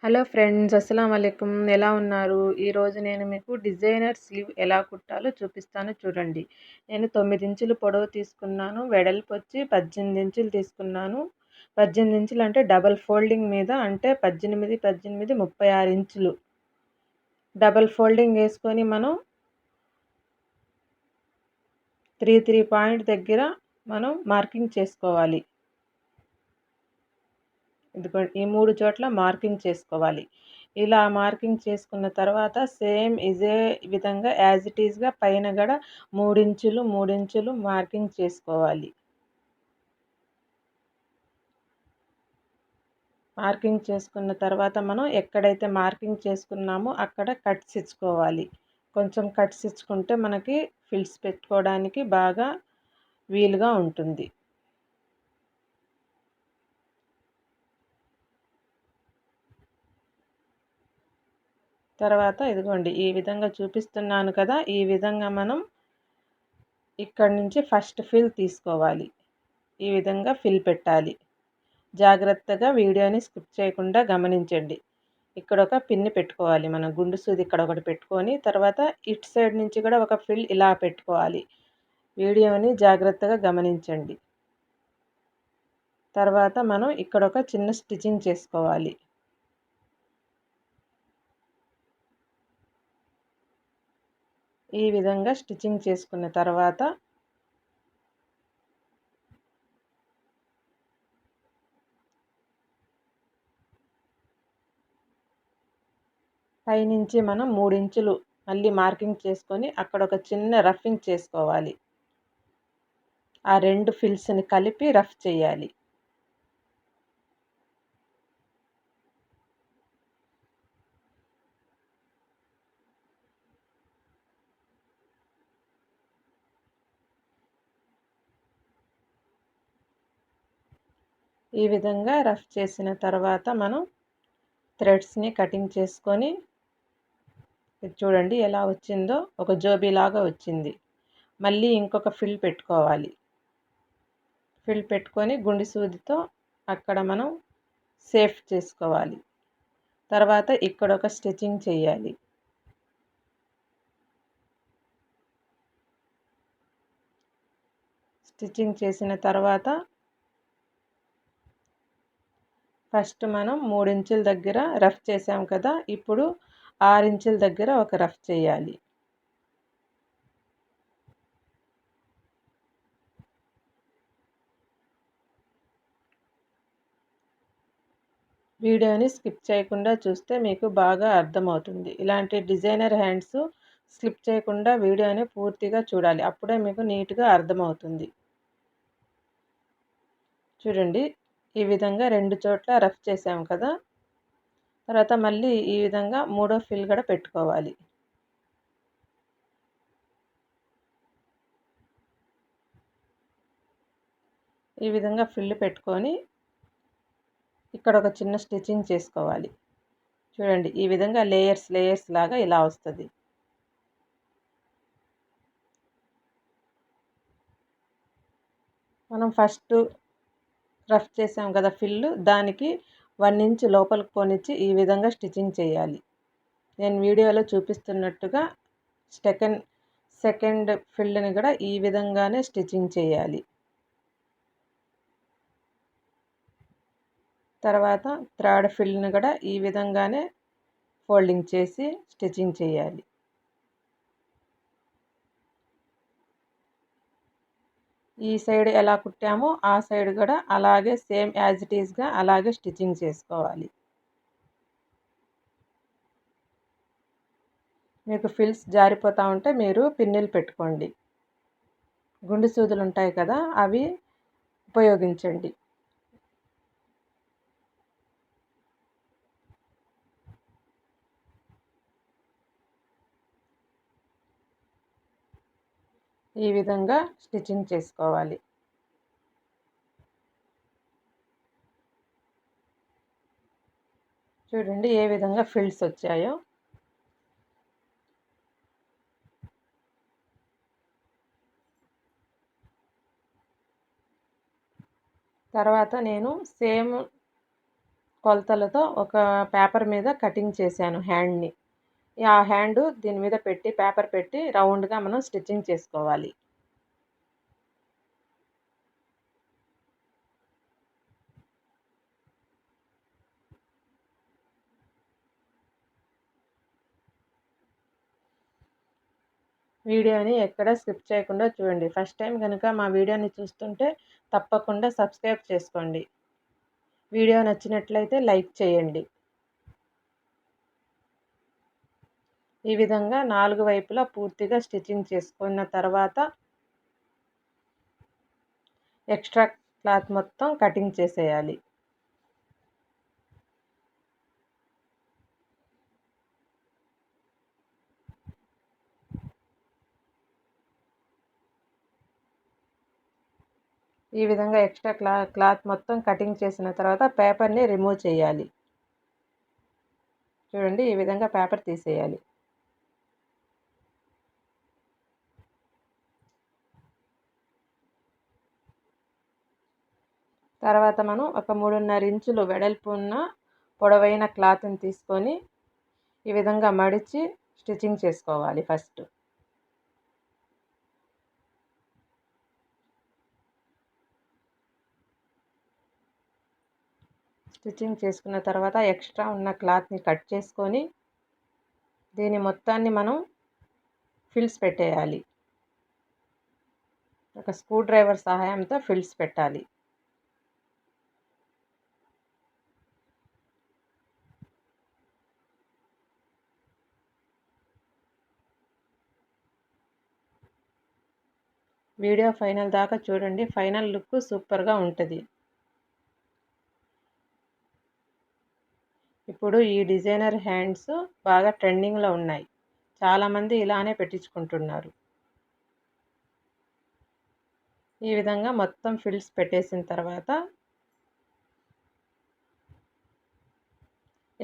Hello friends, అస్సలం వాలేకుమ్. ఎలా ఉన్నారు? ఈరోజు నేను మీకు డిజైనర్ స్లీవ్ ఎలా కుట్టాలో చూపిస్తాను చూడండి. నేను 9 ఇంచులు పొడవు తీసుకున్నాను. వెడల్పు వచ్చి 18 ఇంచులు తీసుకున్నాను. 18 ఇంచులు అంటే డబల్ ఫోల్డింగ్ మీద, అంటే 18, 18, 36 ఇంచులు డబల్ ఫోల్డింగ్ వేసుకొని మనం 3 పాయింట్ దగ్గర మనం మార్కింగ్ చేసుకోవాలి. ఇదిగోండి, ఈ 3 చోట్ల మార్కింగ్ చేసుకోవాలి. ఇలా మార్కింగ్ చేసుకున్న తర్వాత సేమ్ ఇదే విధంగా యాజ్ ఇట్ ఈస్‌గా పైన కూడా 3 ఇంచులు, 3 ఇంచులు మార్కింగ్ చేసుకోవాలి. మార్కింగ్ చేసుకున్న తర్వాత మనం ఎక్కడైతే మార్కింగ్ చేసుకున్నామో అక్కడ కట్స్ ఇచ్చుకోవాలి. కొంచెం కట్స్ ఇచ్చుకుంటే మనకి ఫిల్స్ పెట్టుకోవడానికి బాగా వీలుగా ఉంటుంది. తర్వాత ఇదిగోండి, ఈ విధంగా చూపిస్తున్నాను కదా, ఈ విధంగా మనం ఇక్కడి నుంచి ఫస్ట్ ఫిల్ తీసుకోవాలి. ఈ విధంగా ఫిల్ పెట్టాలి. జాగ్రత్తగా వీడియోని స్కిప్ చేయకుండా గమనించండి. ఇక్కడ ఒక పిన్ పెట్టుకోవాలి. మనం గుండు సూది ఇక్కడ ఒకటి పెట్టుకొని, తర్వాత ఇటు సైడ్ నుంచి కూడా ఒక ఫిల్ ఇలా పెట్టుకోవాలి. వీడియోని జాగ్రత్తగా గమనించండి. తర్వాత మనం ఇక్కడ ఒక చిన్న స్టిచ్చింగ్ చేసుకోవాలి. ఈ విధంగా స్టిచ్చింగ్ చేసుకున్న తర్వాత పైనుంచి మనం 3 ఇంచులు మళ్ళీ మార్కింగ్ చేసుకొని అక్కడ ఒక చిన్న రఫింగ్ చేసుకోవాలి. ఆ 2 ఫిల్స్ని కలిపి రఫ్ చేయాలి. ఈ విధంగా రఫ్ చేసిన తర్వాత మనం థ్రెడ్స్ని కటింగ్ చేసుకొని, ఇది చూడండి ఎలా వచ్చిందో, ఒక జోబీ లాగా వచ్చింది. మళ్ళీ ఇంకొక ఫిల్ పెట్టుకోవాలి. ఫిల్ పెట్టుకొని గుండి సూదితో అక్కడ మనం సేఫ్ చేసుకోవాలి. తర్వాత ఇక్కడ ఒక స్టిచ్చింగ్ చేయాలి. స్టిచ్చింగ్ చేసిన తర్వాత ఫస్ట్ మనం 3 ఇంచుల దగ్గర రఫ్ చేసాం కదా, ఇప్పుడు 6 ఇంచుల దగ్గర ఒక రఫ్ చేయాలి. వీడియోని స్కిప్ చేయకుండా చూస్తే మీకు బాగా అర్థమవుతుంది. ఇలాంటి డిజైనర్ హ్యాండ్స్ స్కిప్ చేయకుండా వీడియోని పూర్తిగా చూడాలి. అప్పుడే మీకు నీట్గా అర్థమవుతుంది. చూడండి, ఈ విధంగా 2 చోట్ల రఫ్ చేసాం కదా, తర్వాత మళ్ళీ ఈ విధంగా మూడో ఫిల్ కూడా పెట్టుకోవాలి. ఈ విధంగా ఫిల్ పెట్టుకొని ఇక్కడ ఒక చిన్న స్టిచ్చింగ్ చేసుకోవాలి. చూడండి, ఈ విధంగా లేయర్స్ లేయర్స్ లాగా ఇలా వస్తుంది. మనం ఫస్ట్ రఫ్ చేసాం కదా ఫిల్, దానికి 1 ఇంచ్ లోపలికి పోనిచ్చి ఈ విధంగా స్టిచ్చింగ్ చేయాలి. నేను వీడియోలో చూపిస్తున్నట్టుగా సెకండ్ ఫిల్ని కూడా ఈ విధంగానే స్టిచ్చింగ్ చేయాలి. తర్వాత థర్డ్ ఫిల్ని కూడా ఈ విధంగానే ఫోల్డింగ్ చేసి స్టిచ్చింగ్ చేయాలి. ఈ సైడ్ ఎలా కుట్టామో ఆ సైడ్ కూడా అలాగే సేమ్ యాజ్ ఇట్ ఈస్గా అలాగే స్టిచ్చింగ్ చేసుకోవాలి. మీకు ఫిల్స్ జారిపోతూ ఉంటే మీరు పిన్నులు పెట్టుకోండి. గుండు సూదులు ఉంటాయి కదా, అవి ఉపయోగించండి. ఈ విధంగా స్టిచ్చింగ్ చేసుకోవాలి. చూడండి ఏ విధంగా ఫిల్స్ వచ్చాయో. తర్వాత నేను సేమ్ కొలతలతో ఒక పేపర్ మీద కటింగ్ చేశాను హ్యాండ్ని. ఆ హ్యాండ్ దీని మీద పెట్టి పేపర్ పెట్టి రౌండ్గా మనం స్టిచ్చింగ్ చేసుకోవాలి. వీడియోని ఎక్కడ స్కిప్ చేయకుండా చూడండి. ఫస్ట్ టైం కనుక మా వీడియోని చూస్తుంటే తప్పకుండా సబ్స్క్రైబ్ చేసుకోండి. వీడియో నచ్చినట్లయితే లైక్ చేయండి. ఈ విధంగా 4 వైపులా పూర్తిగా స్టిచ్చింగ్ చేసుకున్న తర్వాత ఎక్స్ట్రా క్లాత్ మొత్తం కటింగ్ చేసేయాలి. ఈ విధంగా ఎక్స్ట్రా క్లాత్ మొత్తం కటింగ్ చేసిన తర్వాత పేపర్ని రిమూవ్ చేయాలి. చూడండి, ఈ విధంగా పేపర్ తీసేయాలి. తర్వాత మనం ఒక 3.5 ఇంచులు వెడల్పు ఉన్న పొడవైన క్లాత్ని తీసుకొని ఈ విధంగా మడిచి స్టిచ్చింగ్ చేసుకోవాలి ఫస్ట్. స్టిచ్చింగ్ చేసుకున్న తర్వాత ఎక్స్ట్రా ఉన్న క్లాత్ని కట్ చేసుకొని దీని మొత్తాన్ని మనం ఫిల్స్ పెట్టేయాలి. ఒక స్క్రూ డ్రైవర్ సహాయంతో ఫిల్స్ పెట్టాలి. వీడియో ఫైనల్ దాకా చూడండి. ఫైనల్ లుక్ సూపర్గా ఉంటుంది. ఇప్పుడు ఈ డిజైనర్ హ్యాండ్స్ బాగా ట్రెండింగ్లో ఉన్నాయి. చాలామంది ఇలానే పెట్టించుకుంటున్నారు. ఈ విధంగా మొత్తం ఫిల్స్ పెట్టేసిన తర్వాత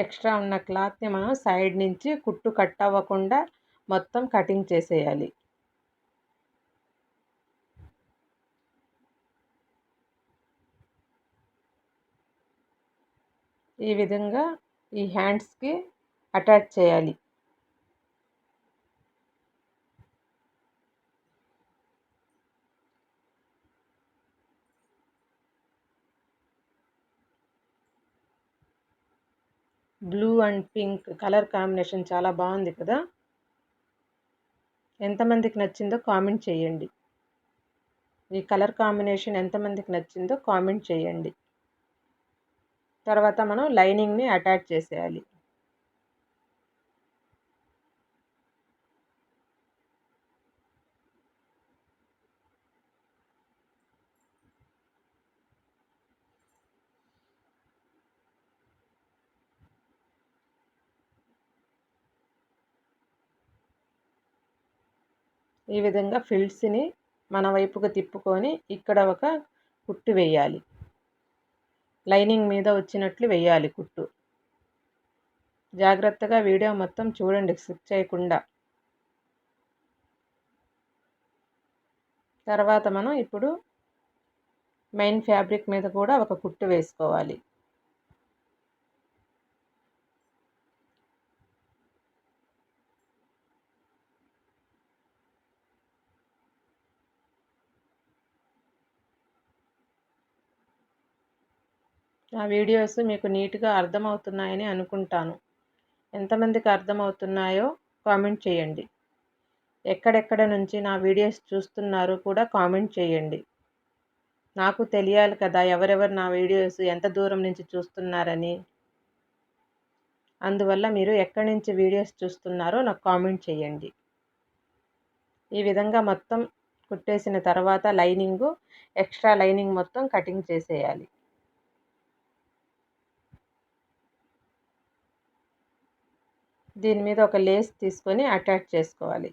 ఎక్స్ట్రా ఉన్న క్లాత్ని మనం సైడ్ నుంచి కుట్టు కట్ అవ్వకుండా మొత్తం కటింగ్ చేసేయాలి. ఈ విధంగా ఈ హ్యాండ్స్కి అటాచ్ చేయాలి. Blue and pink colour combination చాలా బాగుంది కదా. ఎంతమందికి నచ్చిందో కామెంట్ చేయండి. ఈ కలర్ కాంబినేషన్ ఎంతమందికి నచ్చిందో కామెంట్ చేయండి. తర్వాత మనం లైనింగ్ని అటాచ్ చేసేయాలి. ఈ విధంగా ఫిల్స్ని మన వైపుకు తిప్పుకొని ఇక్కడ ఒక కుట్టు వేయాలి. లైనింగ్ మీద వచ్చినట్లు వేయాలి కుట్టు. జాగ్రత్తగా వీడియో మొత్తం చూడండి, స్కిప్ చేయకుండా. తర్వాత మనం ఇప్పుడు మెయిన్ ఫ్యాబ్రిక్ మీద కూడా ఒక కుట్టు వేసుకోవాలి. నా వీడియోస్ మీకు నీట్గా అర్థమవుతున్నాయని అనుకుంటాను. ఎంతమందికి అర్థమవుతున్నాయో కామెంట్ చేయండి. ఎక్కడెక్కడ నుంచి నా వీడియోస్ చూస్తున్నారో కూడా కామెంట్ చేయండి. నాకు తెలియాలి కదా ఎవరెవరు నా వీడియోస్ ఎంత దూరం నుంచి చూస్తున్నారని. అందువల్ల మీరు ఎక్కడి నుంచి వీడియోస్ చూస్తున్నారో నాకు కామెంట్ చేయండి. ఈ విధంగా మొత్తం కుట్టేసిన తర్వాత ఎక్స్ట్రా లైనింగ్ మొత్తం కటింగ్ చేసేయాలి. దీని మీద ఒక లేస్ తీసుకొని అటాచ్ చేసుకోవాలి.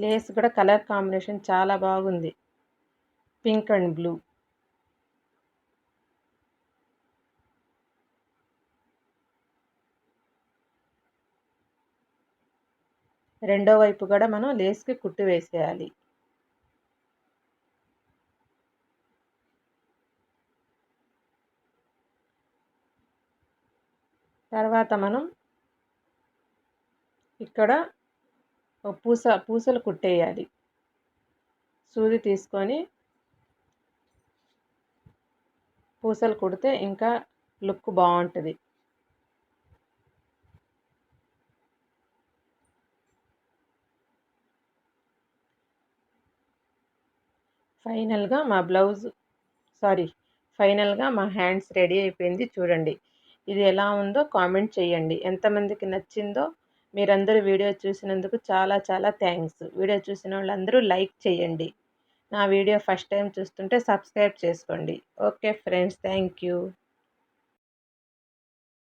లేస్ కూడా కలర్ కాంబినేషన్ చాలా బాగుంది, పింక్ అండ్ బ్లూ. రెండో వైపు కూడా మనం లేస్కి కుట్టు వేసేయాలి. తర్వాత మనం ఇక్కడ ఒక పూసలు కుట్టేయాలి. సూది తీసుకొని పూసలు కుడితే ఇంకా లుక్ బాగుంటుంది. ఫైనల్గా మా హ్యాండ్స్ రెడీ అయిపోయింది చూడండి. ఇది ఎలా ఉందో కామెంట్ చేయండి. ఎంతమందికి నచ్చిందో. మీరందరూ వీడియో చూసినందుకు చాలా చాలా థ్యాంక్స్. వీడియో చూసిన వాళ్ళందరూ లైక్ చేయండి. నా వీడియో ఫస్ట్ టైం చూస్తుంటే సబ్స్క్రైబ్ చేసుకోండి. Okay friends, thank you.